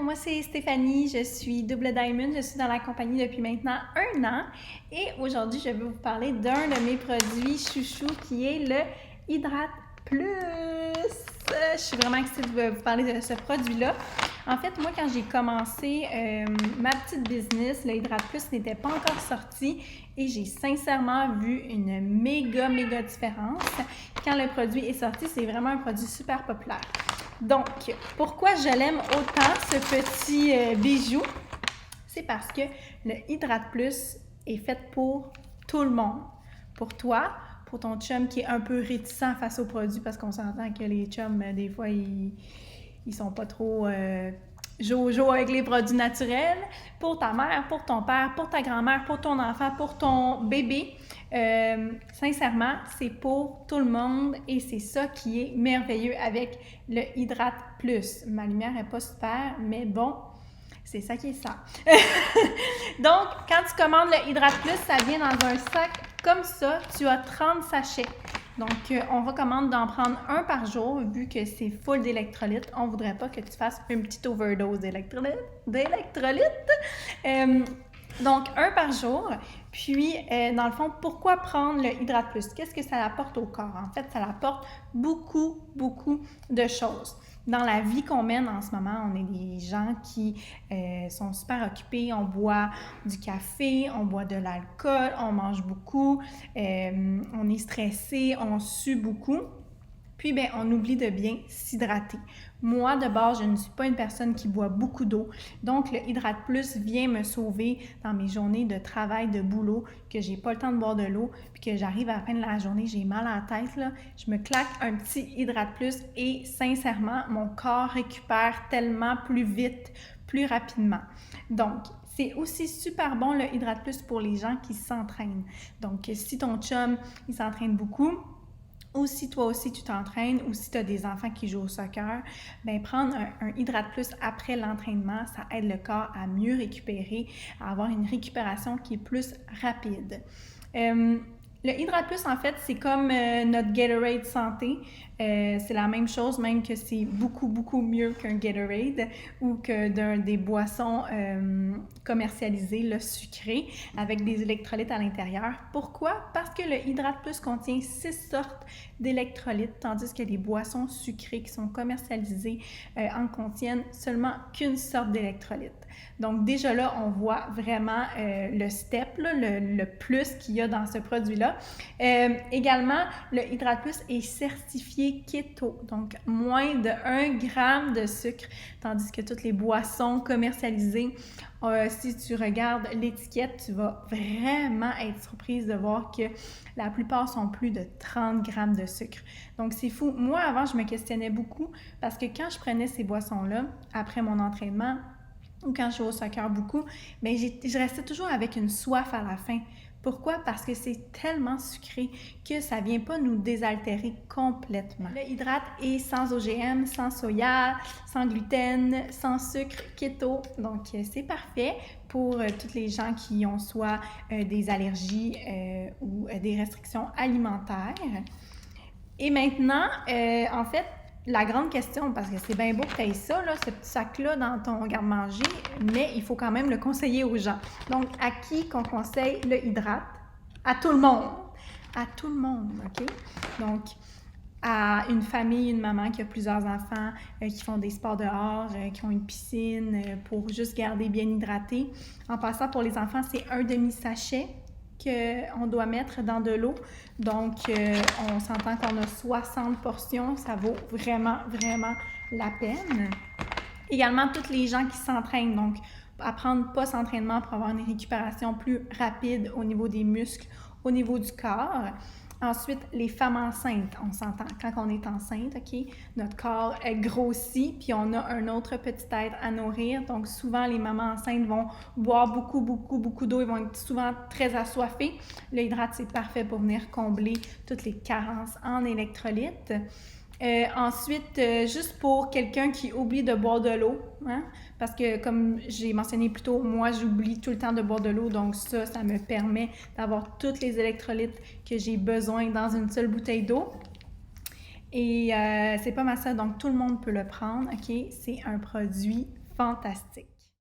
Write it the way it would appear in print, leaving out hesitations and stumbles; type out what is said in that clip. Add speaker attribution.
Speaker 1: moi c'est Stéphanie, je suis Double Diamond, je suis dans la compagnie depuis maintenant 1 an et aujourd'hui je vais vous parler d'un de mes produits chouchou qui est le Hydrate Plus. Je suis vraiment excitée de vous parler de ce produit-là. En fait, moi quand j'ai commencé ma petite business, le Hydrate Plus n'était pas encore sorti et j'ai sincèrement vu une méga différence. Quand le produit est sorti, c'est vraiment un produit super populaire. Donc, pourquoi je l'aime autant, ce petit bijou? C'est parce que le Hydrate Plus est fait pour tout le monde. Pour toi, pour ton chum qui est un peu réticent face aux produits, parce qu'on s'entend que les chums, des fois, ils sont pas trop jojo avec les produits naturels. Pour ta mère, pour ton père, pour ta grand-mère, pour ton enfant, pour ton bébé. Sincèrement, c'est pour tout le monde et c'est ça qui est merveilleux avec le Hydrate Plus. Ma lumière n'est pas super, mais bon, c'est ça qui est ça. Donc, quand tu commandes le Hydrate Plus, ça vient dans un sac comme ça. Tu as 30 sachets. Donc, on recommande d'en prendre un par jour vu que c'est full d'électrolytes. On ne voudrait pas que tu fasses une petite overdose d'électrolytes. Donc, un par jour. Puis, dans le fond, pourquoi prendre le Hydrate Plus? Qu'est-ce que ça apporte au corps? En fait, ça apporte beaucoup de choses. Dans la vie qu'on mène en ce moment, on est des gens qui sont super occupés. On boit du café, on boit de l'alcool, on mange beaucoup, on est stressé, on sue beaucoup. Puis, bien, on oublie de bien s'hydrater. Moi, de base, je ne suis pas une personne qui boit beaucoup d'eau. Donc, le Hydrate Plus vient me sauver dans mes journées de travail, de boulot, que j'ai pas le temps de boire de l'eau, puis que j'arrive à la fin de la journée, j'ai mal à la tête, là. Je me claque un petit Hydrate Plus et sincèrement, mon corps récupère tellement plus vite, plus rapidement. Donc, c'est aussi super bon le Hydrate Plus pour les gens qui s'entraînent. Donc, si ton chum, il s'entraîne beaucoup, ou si toi aussi tu t'entraînes, ou si tu as des enfants qui jouent au soccer, bien prendre un Hydrate Plus après l'entraînement, ça aide le corps à mieux récupérer, à avoir une récupération qui est plus rapide. Le Hydrate Plus, en fait, c'est comme notre Gatorade santé. C'est la même chose, même que c'est beaucoup mieux qu'un Gatorade ou que des boissons commercialisées, là, sucrées, avec des électrolytes à l'intérieur. Pourquoi? Parce que le Hydrate Plus contient 6 sortes d'électrolytes, tandis que les boissons sucrées qui sont commercialisées en contiennent seulement qu'une sorte d'électrolyte. Donc déjà là, on voit vraiment le step, là, le plus qu'il y a dans ce produit-là. Également, le Hydrate Plus est certifié keto, donc moins de 1 gramme de sucre, tandis que toutes les boissons commercialisées, si tu regardes l'étiquette, tu vas vraiment être surprise de voir que la plupart sont plus de 30 grammes de sucre. Donc c'est fou. Moi, avant, je me questionnais beaucoup parce que quand je prenais ces boissons-là, après mon entraînement, ou quand je joue au soccer beaucoup, bien, je restais toujours avec une soif à la fin. Pourquoi? Parce que c'est tellement sucré que ça ne vient pas nous désaltérer complètement. Le Hydrate est sans OGM, sans soya, sans gluten, sans sucre, keto. Donc, c'est parfait pour toutes les gens qui ont soit des allergies ou des restrictions alimentaires. Et maintenant, en fait, la grande question, parce que c'est bien beau que tu aies ça, là, ce petit sac-là dans ton garde-manger, mais il faut quand même le conseiller aux gens. Donc, à qui qu'on conseille le Hydrate? À tout le monde. À tout le monde, OK? Donc, à une famille, une maman qui a plusieurs enfants, qui font des sports dehors, qui ont une piscine, pour juste garder bien hydraté. En passant, pour les enfants, c'est un demi-sachet qu'on doit mettre dans de l'eau. Donc, on s'entend qu'on a 60 portions. Ça vaut vraiment la peine. Également, toutes les gens qui s'entraînent. Donc, apprendre post-entraînement pour avoir une récupération plus rapide au niveau des muscles, au niveau du corps. Ensuite, les femmes enceintes, on s'entend, quand on est enceinte, OK, notre corps grossit, puis on a un autre petit être à nourrir. Donc, souvent, les mamans enceintes vont boire beaucoup d'eau, ils vont être souvent très assoiffées. Le Hydrate, c'est parfait pour venir combler toutes les carences en électrolytes. Ensuite, juste pour quelqu'un qui oublie de boire de l'eau, hein, parce que comme j'ai mentionné plus tôt, moi j'oublie tout le temps de boire de l'eau, donc ça me permet d'avoir tous les électrolytes que j'ai besoin dans une seule bouteille d'eau. Et c'est pas mal ça, donc tout le monde peut le prendre, OK? C'est un produit fantastique.